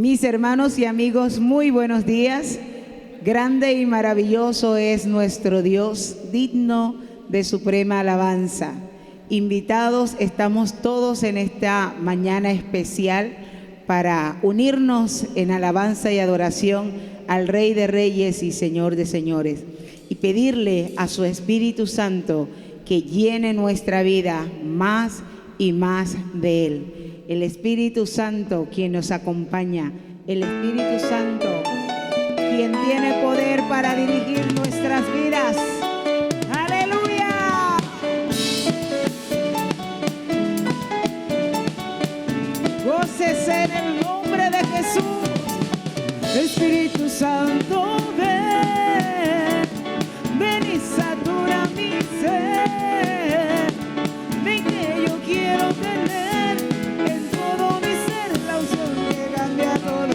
Mis hermanos y amigos, muy buenos días. Grande y maravilloso es nuestro Dios, digno de suprema alabanza. Invitados estamos todos en esta mañana especial para unirnos en alabanza y adoración al Rey de Reyes y Señor de Señores, y pedirle a su Espíritu Santo que llene nuestra vida más y más de Él. El Espíritu Santo quien nos acompaña, el Espíritu Santo quien tiene poder para dirigir nuestras vidas. ¡Aleluya! Gócese en el nombre de Jesús. Espíritu Santo, ven y satura mi ser. Ven que yo quiero tener en todo mi ser la unción que cambia todo.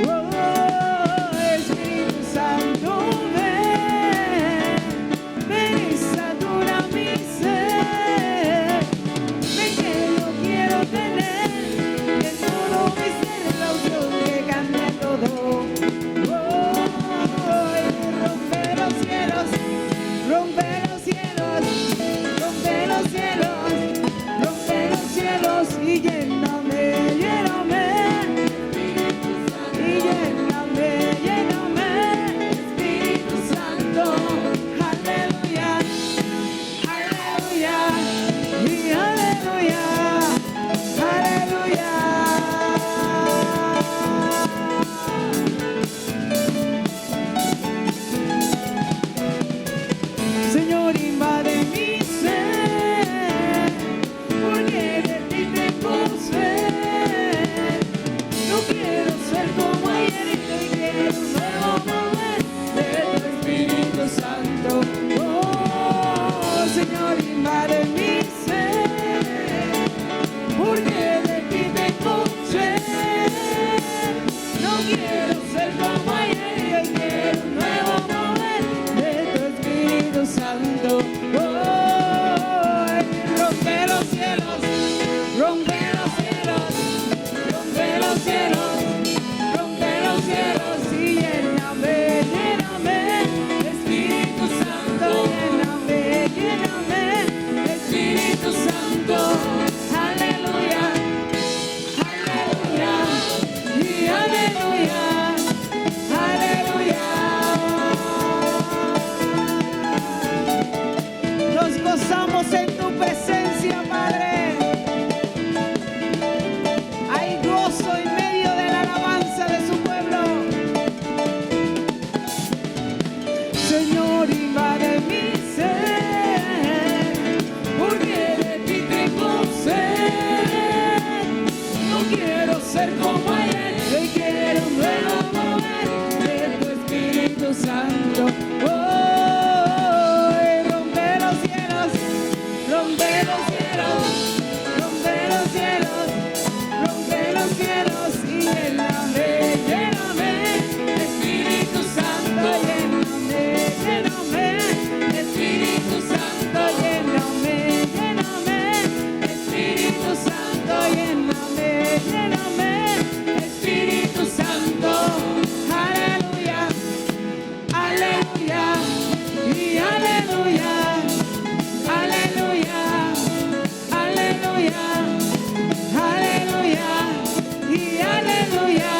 Oh, Espíritu Santo, ven y satura mi ser. Ven que yo quiero tener en todo mi ser la unción que cambia todo. Oh, rompe los cielos, rompe los cielos, rompe los cielos, rompe los cielos y lléname, lléname, y lléname, lléname, Espíritu Santo. Aleluya, aleluya, y aleluya, aleluya. Señor, invade mi ser, porque de ti tengo sed. No quiero ser como ayer y quiero un nuevo mover de tu Espíritu Santo. Oh, Señor, invade mi ser, porque de ti tengo sed. No quiero ser como ayer y quiero un nuevo mover de tu Espíritu Santo. Oh, rompe los cielos, rompe los cielos, rompe los cielos, rompe los cielos y lléname, lléname, Espíritu Santo, lléname, lléname, Espíritu Santo. Aleluya, aleluya, y aleluya, aleluya. Nos gozamos en tu presencia, Padre. Hay gozo en medio de la alabanza de su pueblo. Señor, invade mi ser, porque de ti tengo sed. No quiero ser como ayer, hoy quiero un nuevo mover de tu Espíritu Santo. Oh, rompe los cielos, rompe los cielos, rompe los cielos, rompe los cielos y lléname, lléname, Espíritu Santo, lléname, lléname, Espíritu Santo, lléname, lléname, Espíritu Santo, lléname, lléname, Espíritu Santo. Aleluya, aleluya, y aleluya, aleluya, aleluya, aleluya, y aleluya,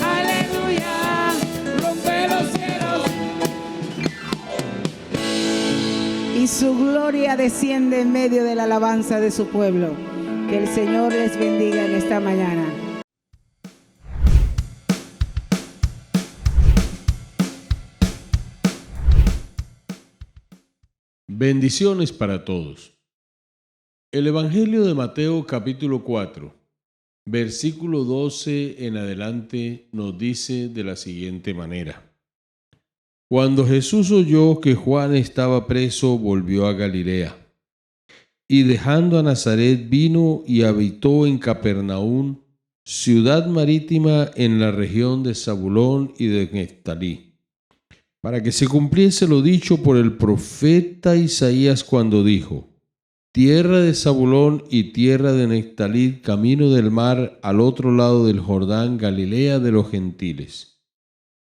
aleluya. Rompe los cielos y su gloria desciende en medio de la alabanza de su pueblo. Que el Señor les bendiga en esta mañana. Bendiciones para todos. El Evangelio de Mateo capítulo 4, versículo 12 en adelante nos dice de la siguiente manera. Cuando Jesús oyó que Juan estaba preso, volvió a Galilea, y dejando a Nazaret vino y habitó en Capernaum, ciudad marítima en la región de Zabulón y de Neftalí, para que se cumpliese lo dicho por el profeta Isaías cuando dijo: tierra de Zabulón y tierra de Neftalí, camino del mar, al otro lado del Jordán, Galilea de los gentiles.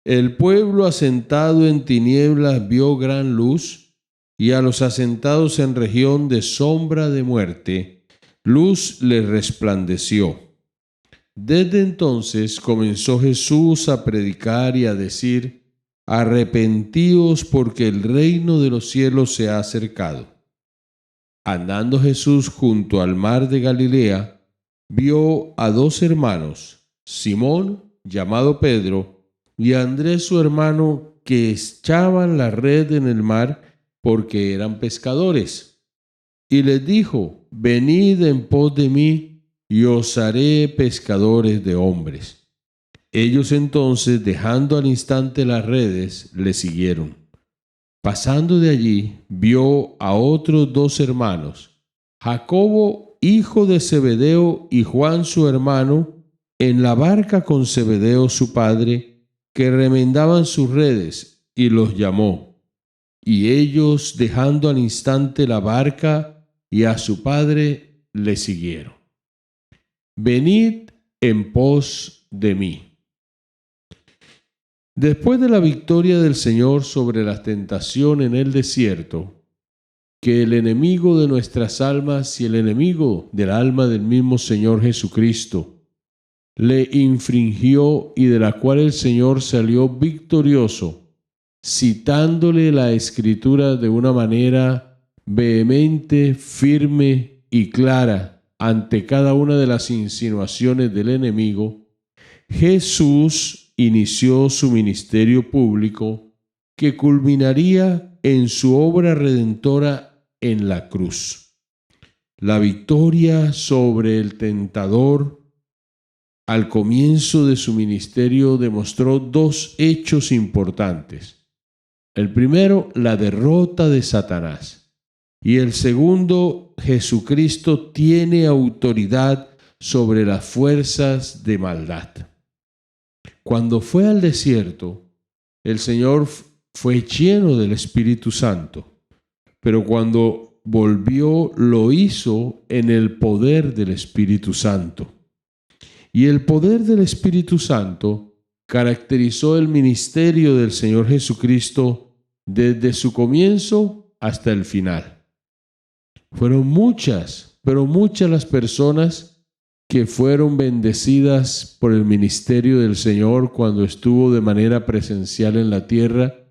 El pueblo asentado en tinieblas vio gran luz, y a los asentados en región de sombra de muerte, luz les resplandeció. Desde entonces comenzó Jesús a predicar y a decir: arrepentíos, porque el reino de los cielos se ha acercado. Andando Jesús junto al mar de Galilea, vio a dos hermanos, Simón, llamado Pedro, y a Andrés su hermano, que echaban la red en el mar porque eran pescadores. Y les dijo: venid en pos de mí, y os haré pescadores de hombres. Ellos entonces, dejando al instante las redes, le siguieron. Pasando de allí, vio a otros dos hermanos, Jacobo, hijo de Zebedeo, y Juan su hermano, en la barca con Zebedeo su padre, que remendaban sus redes, y los llamó. Y ellos, dejando al instante la barca y a su padre, le siguieron. Venid en pos de mí. Después de la victoria del Señor sobre la tentación en el desierto, que el enemigo de nuestras almas y el enemigo del alma del mismo Señor Jesucristo le infringió, y de la cual el Señor salió victorioso, citándole la Escritura de una manera vehemente, firme y clara ante cada una de las insinuaciones del enemigo, Jesús inició su ministerio público, que culminaría en su obra redentora en la cruz. La victoria sobre el tentador al comienzo de su ministerio demostró dos hechos importantes. El primero, la derrota de Satanás. Y el segundo, Jesucristo tiene autoridad sobre las fuerzas de maldad. Cuando fue al desierto, el Señor fue lleno del Espíritu Santo, pero cuando volvió lo hizo en el poder del Espíritu Santo. Y el poder del Espíritu Santo caracterizó el ministerio del Señor Jesucristo desde su comienzo hasta el final. Fueron muchas, pero muchas las personas que fueron bendecidas por el ministerio del Señor cuando estuvo de manera presencial en la tierra,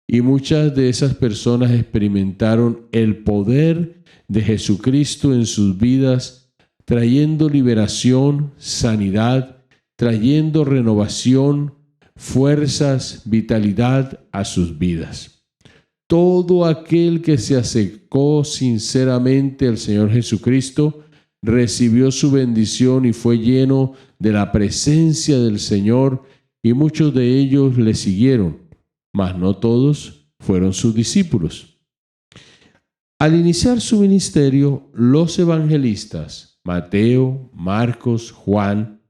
y muchas de esas personas experimentaron el poder de Jesucristo en sus vidas, trayendo liberación, sanidad, trayendo renovación, fuerzas, vitalidad a sus vidas. Todo aquel que se acercó sinceramente al Señor Jesucristo recibió su bendición y fue lleno de la presencia del Señor, y muchos de ellos le siguieron, mas no todos fueron sus discípulos. Al iniciar su ministerio, los evangelistas, Mateo, Marcos, Juan,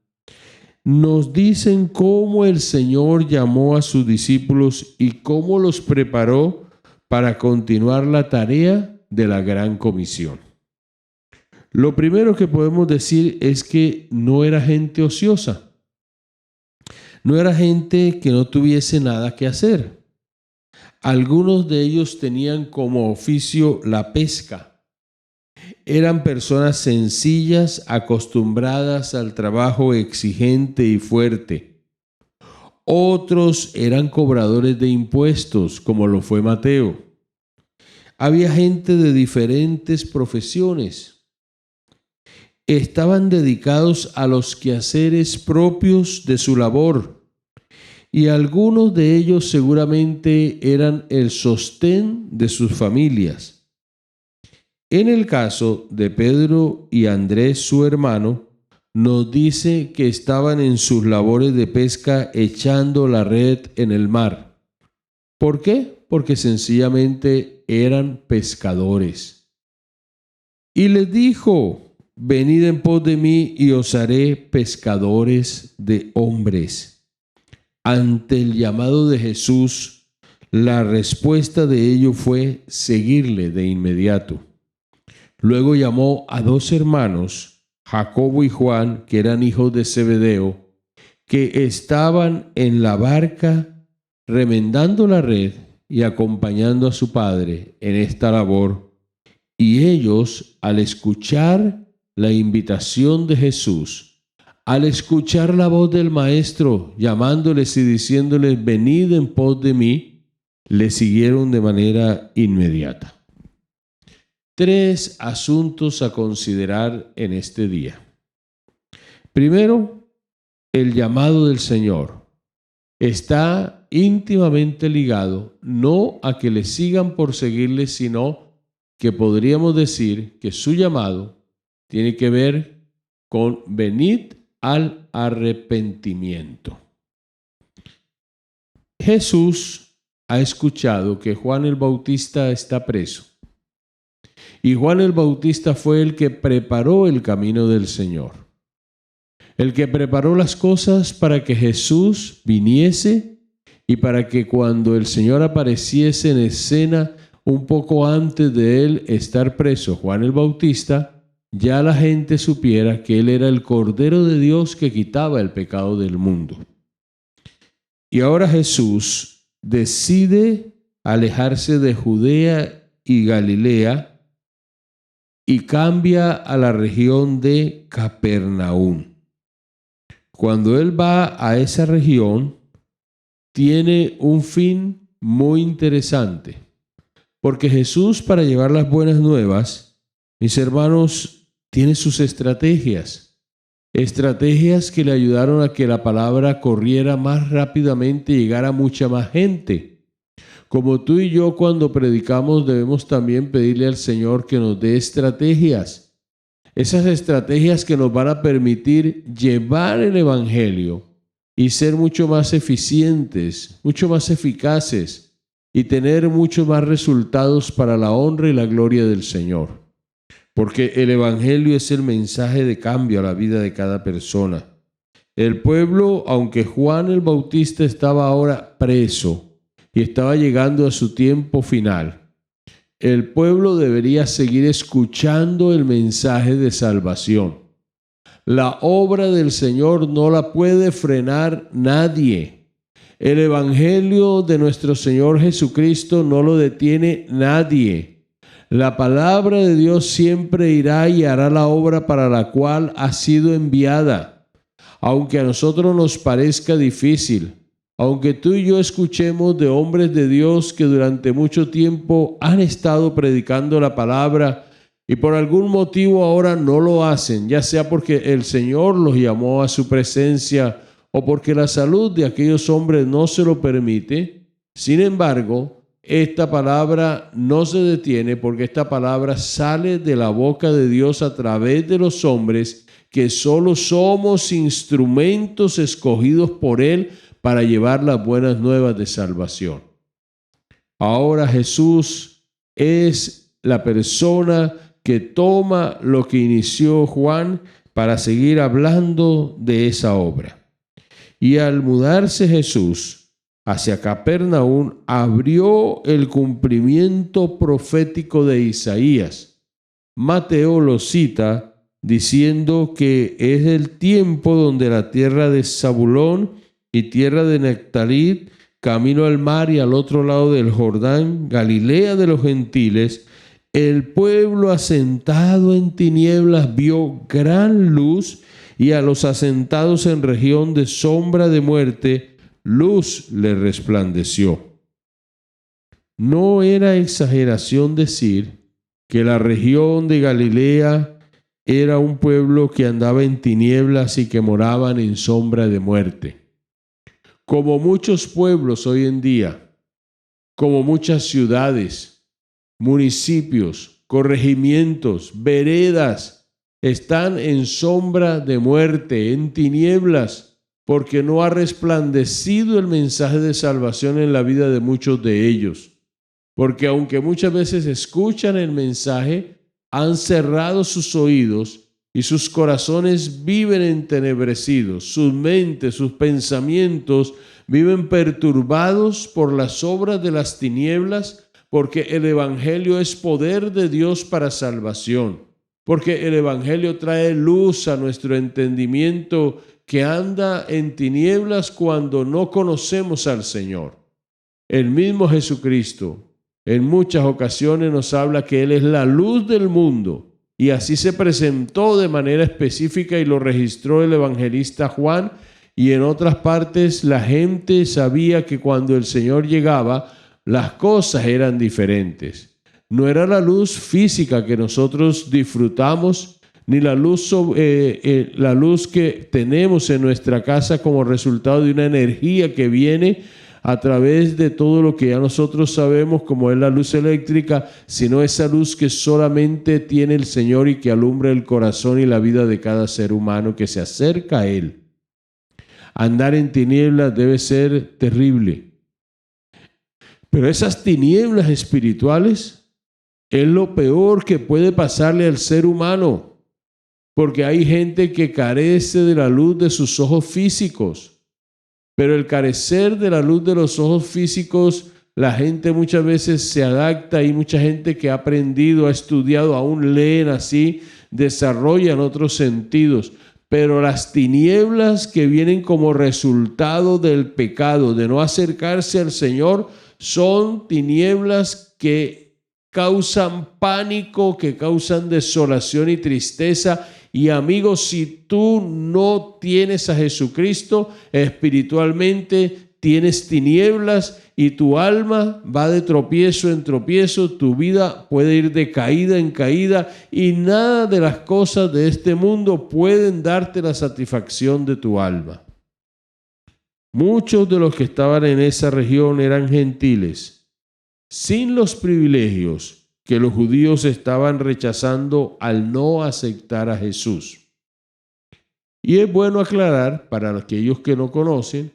nos dicen cómo el Señor llamó a sus discípulos y cómo los preparó para continuar la tarea de la gran comisión. Lo primero que podemos decir es que no era gente ociosa, no era gente que no tuviese nada que hacer. Algunos de ellos tenían como oficio la pesca. Eran personas sencillas, acostumbradas al trabajo exigente y fuerte. Otros eran cobradores de impuestos, como lo fue Mateo. Había gente de diferentes profesiones. Estaban dedicados a los quehaceres propios de su labor, y algunos de ellos seguramente eran el sostén de sus familias. En el caso de Pedro y Andrés, su hermano, nos dice que estaban en sus labores de pesca echando la red en el mar. ¿Por qué? Porque sencillamente eran pescadores. Y les dijo: venid en pos de mí y os haré pescadores de hombres. Ante el llamado de Jesús, la respuesta de ellos fue seguirle de inmediato. Luego llamó a 2 hermanos, Jacobo y Juan, que eran hijos de Zebedeo, que estaban en la barca remendando la red y acompañando a su padre en esta labor. Y ellos, al escuchar la invitación de Jesús, al escuchar la voz del Maestro llamándoles y diciéndoles: venid en pos de mí, le siguieron de manera inmediata. 3 asuntos a considerar en este día. Primero, el llamado del Señor está íntimamente ligado no a que le sigan por seguirle, sino que podríamos decir que su llamado tiene que ver con venid al arrepentimiento. Jesús ha escuchado que Juan el Bautista está preso. Y Juan el Bautista fue el que preparó el camino del Señor. El que preparó las cosas para que Jesús viniese y para que cuando el Señor apareciese en escena un poco antes de él estar preso, Juan el Bautista, ya la gente supiera que él era el Cordero de Dios que quitaba el pecado del mundo. Y ahora Jesús decide alejarse de Judea y Galilea y cambia a la región de Capernaum. Cuando él va a esa región, tiene un fin muy interesante, porque Jesús, para llevar las buenas nuevas, mis hermanos, tiene sus estrategias que le ayudaron a que la palabra corriera más rápidamente y llegara a mucha más gente. Como tú y yo, cuando predicamos, debemos también pedirle al Señor que nos dé estrategias. Esas estrategias que nos van a permitir llevar el Evangelio y ser mucho más eficientes, mucho más eficaces y tener muchos más resultados para la honra y la gloria del Señor. Porque el Evangelio es el mensaje de cambio a la vida de cada persona. El pueblo, aunque Juan el Bautista estaba ahora preso y estaba llegando a su tiempo final, el pueblo debería seguir escuchando el mensaje de salvación. La obra del Señor no la puede frenar nadie. El Evangelio de nuestro Señor Jesucristo no lo detiene nadie. La palabra de Dios siempre irá y hará la obra para la cual ha sido enviada. Aunque a nosotros nos parezca difícil, aunque tú y yo escuchemos de hombres de Dios que durante mucho tiempo han estado predicando la palabra y por algún motivo ahora no lo hacen, ya sea porque el Señor los llamó a su presencia o porque la salud de aquellos hombres no se lo permite, sin embargo, esta palabra no se detiene porque esta palabra sale de la boca de Dios a través de los hombres que solo somos instrumentos escogidos por Él para llevar las buenas nuevas de salvación. Ahora Jesús es la persona que toma lo que inició Juan para seguir hablando de esa obra. Y al mudarse Jesús hacia Capernaum, abrió el cumplimiento profético de Isaías. Mateo lo cita diciendo que es el tiempo donde la tierra de Zabulón y tierra de Neftalí, camino al mar y al otro lado del Jordán, Galilea de los gentiles, el pueblo asentado en tinieblas vio gran luz, y a los asentados en región de sombra de muerte, luz les resplandeció. No era exageración decir que la región de Galilea era un pueblo que andaba en tinieblas y que moraban en sombra de muerte. Como muchos pueblos hoy en día, como muchas ciudades, municipios, corregimientos, veredas, están en sombra de muerte, en tinieblas, porque no ha resplandecido el mensaje de salvación en la vida de muchos de ellos. Porque aunque muchas veces escuchan el mensaje, han cerrado sus oídos y sus corazones viven entenebrecidos, sus mentes, sus pensamientos viven perturbados por las obras de las tinieblas, porque el Evangelio es poder de Dios para salvación, porque el Evangelio trae luz a nuestro entendimiento que anda en tinieblas cuando no conocemos al Señor. El mismo Jesucristo en muchas ocasiones nos habla que Él es la luz del mundo, y así se presentó de manera específica y lo registró el evangelista Juan, y en otras partes la gente sabía que cuando el Señor llegaba, las cosas eran diferentes. No era la luz física que nosotros disfrutamos, ni la luz que tenemos en nuestra casa como resultado de una energía que viene a través de todo lo que ya nosotros sabemos como es la luz eléctrica, sino esa luz que solamente tiene el Señor y que alumbra el corazón y la vida de cada ser humano que se acerca a Él. Andar en tinieblas debe ser terrible. Pero esas tinieblas espirituales es lo peor que puede pasarle al ser humano, porque hay gente que carece de la luz de sus ojos físicos. Pero el carecer de la luz de los ojos físicos, la gente muchas veces se adapta. Hay mucha gente que ha aprendido, ha estudiado, aún leen así, desarrollan otros sentidos. Pero las tinieblas que vienen como resultado del pecado, de no acercarse al Señor, son tinieblas que causan pánico, que causan desolación y tristeza. Y amigos, si tú no tienes a Jesucristo, espiritualmente tienes tinieblas y tu alma va de tropiezo en tropiezo, tu vida puede ir de caída en caída y nada de las cosas de este mundo pueden darte la satisfacción de tu alma. Muchos de los que estaban en esa región eran gentiles, sin los privilegios que los judíos estaban rechazando al no aceptar a Jesús. Y es bueno aclarar para aquellos que no conocen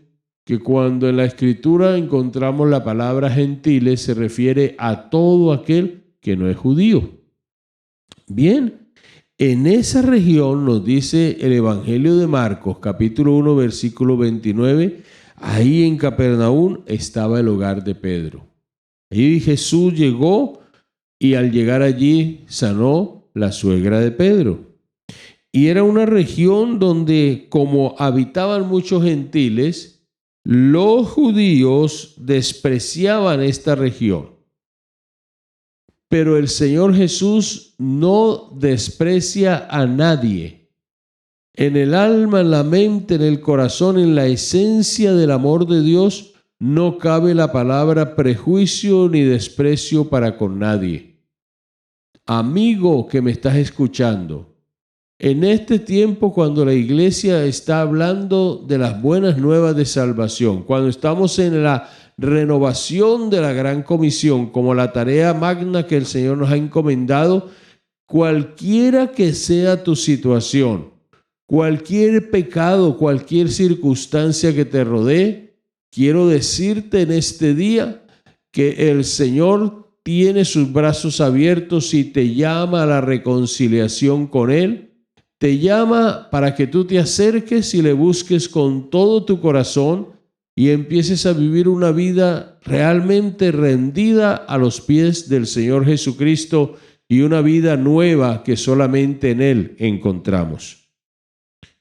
que cuando en la Escritura encontramos la palabra gentiles se refiere a todo aquel que no es judío. Bien, en esa región nos dice el Evangelio de Marcos, capítulo 1, versículo 29, ahí en Capernaum estaba el hogar de Pedro. Ahí Jesús llegó y al llegar allí sanó la suegra de Pedro. Y era una región donde, como habitaban muchos gentiles, los judíos despreciaban esta región. Pero el Señor Jesús no desprecia a nadie. En el alma, en la mente, en el corazón, en la esencia del amor de Dios, no cabe la palabra prejuicio ni desprecio para con nadie. Amigo que me estás escuchando, en este tiempo cuando la iglesia está hablando de las buenas nuevas de salvación, cuando estamos en la renovación de la gran comisión, como la tarea magna que el Señor nos ha encomendado, cualquiera que sea tu situación, cualquier pecado, cualquier circunstancia que te rodee, quiero decirte en este día que el Señor tiene sus brazos abiertos y te llama a la reconciliación con Él. Te llama para que tú te acerques y le busques con todo tu corazón y empieces a vivir una vida realmente rendida a los pies del Señor Jesucristo y una vida nueva que solamente en Él encontramos.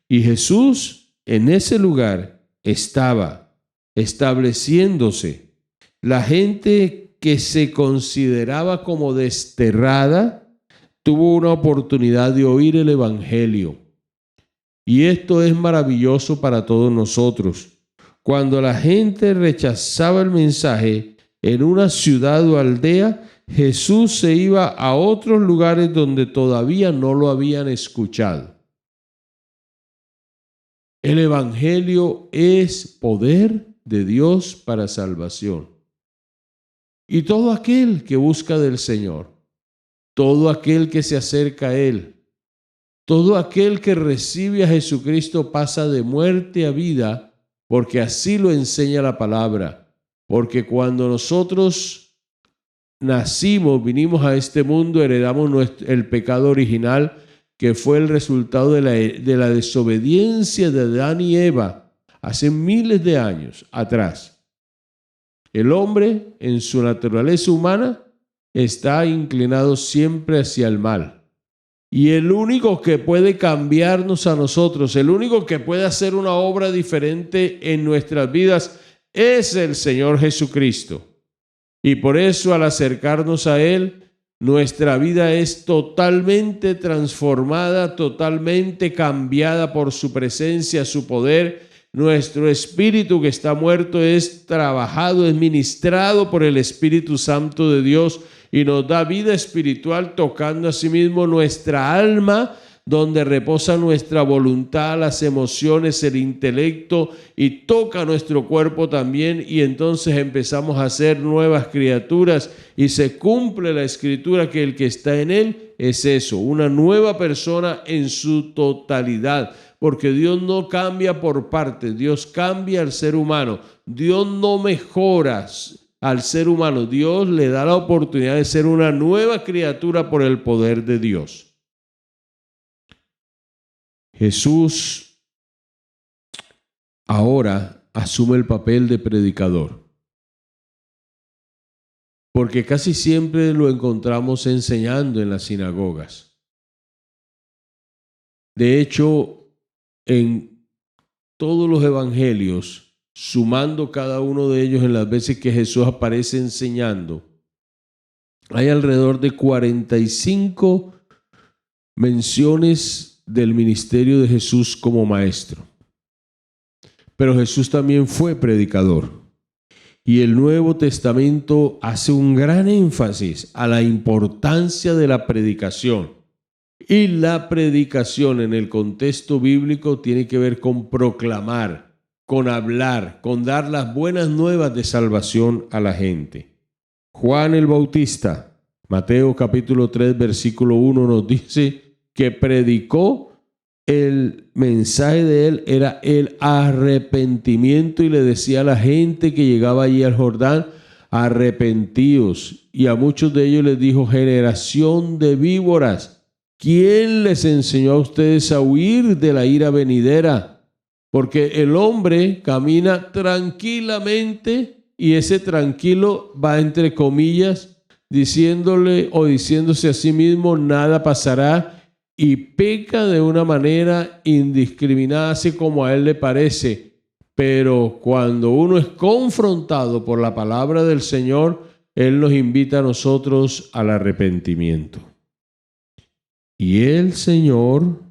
Y Jesús en ese lugar estaba estableciéndose. La gente que se consideraba como desterrada tuvo una oportunidad de oír el Evangelio. Y esto es maravilloso para todos nosotros. Cuando la gente rechazaba el mensaje en una ciudad o aldea, Jesús se iba a otros lugares donde todavía no lo habían escuchado. El Evangelio es poder de Dios para salvación. Y todo aquel que busca del Señor, todo aquel que se acerca a Él, todo aquel que recibe a Jesucristo pasa de muerte a vida, porque así lo enseña la palabra. Porque cuando nosotros nacimos, vinimos a este mundo, heredamos el pecado original, que fue el resultado de la desobediencia de Adán y Eva hace miles de años atrás. El hombre, en su naturaleza humana, está inclinado siempre hacia el mal. Y el único que puede cambiarnos a nosotros, el único que puede hacer una obra diferente en nuestras vidas es el Señor Jesucristo. Y por eso al acercarnos a Él, nuestra vida es totalmente transformada, totalmente cambiada por su presencia, su poder. Nuestro espíritu que está muerto es trabajado, es ministrado por el Espíritu Santo de Dios y nos da vida espiritual, tocando asimismo nuestra alma, donde reposa nuestra voluntad, las emociones, el intelecto, y toca nuestro cuerpo también, y entonces empezamos a ser nuevas criaturas y se cumple la Escritura que el que está en él es eso, una nueva persona en su totalidad, porque Dios no cambia por partes, Dios cambia al ser humano, Dios no mejora al ser humano, Dios le da la oportunidad de ser una nueva criatura por el poder de Dios. Jesús ahora asume el papel de predicador, porque casi siempre lo encontramos enseñando en las sinagogas. De hecho, en todos los evangelios, sumando cada uno de ellos en las veces que Jesús aparece enseñando, hay alrededor de 45 menciones del ministerio de Jesús como maestro. Pero Jesús también fue predicador. Y el Nuevo Testamento hace un gran énfasis a la importancia de la predicación. Y la predicación en el contexto bíblico tiene que ver con proclamar, con hablar, con dar las buenas nuevas de salvación a la gente. Juan el Bautista, Mateo capítulo 3, versículo 1 nos dice que predicó, el mensaje de él era el arrepentimiento y le decía a la gente que llegaba allí al Jordán, arrepentíos. Y a muchos de ellos les dijo, generación de víboras, ¿quién les enseñó a ustedes a huir de la ira venidera? Porque el hombre camina tranquilamente y ese tranquilo va entre comillas diciéndole o diciéndose a sí mismo nada pasará y peca de una manera indiscriminada así como a él le parece. Pero cuando uno es confrontado por la palabra del Señor, Él nos invita a nosotros al arrepentimiento. Y el Señor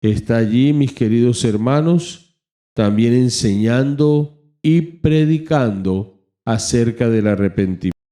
está allí, mis queridos hermanos, también enseñando y predicando acerca del arrepentimiento.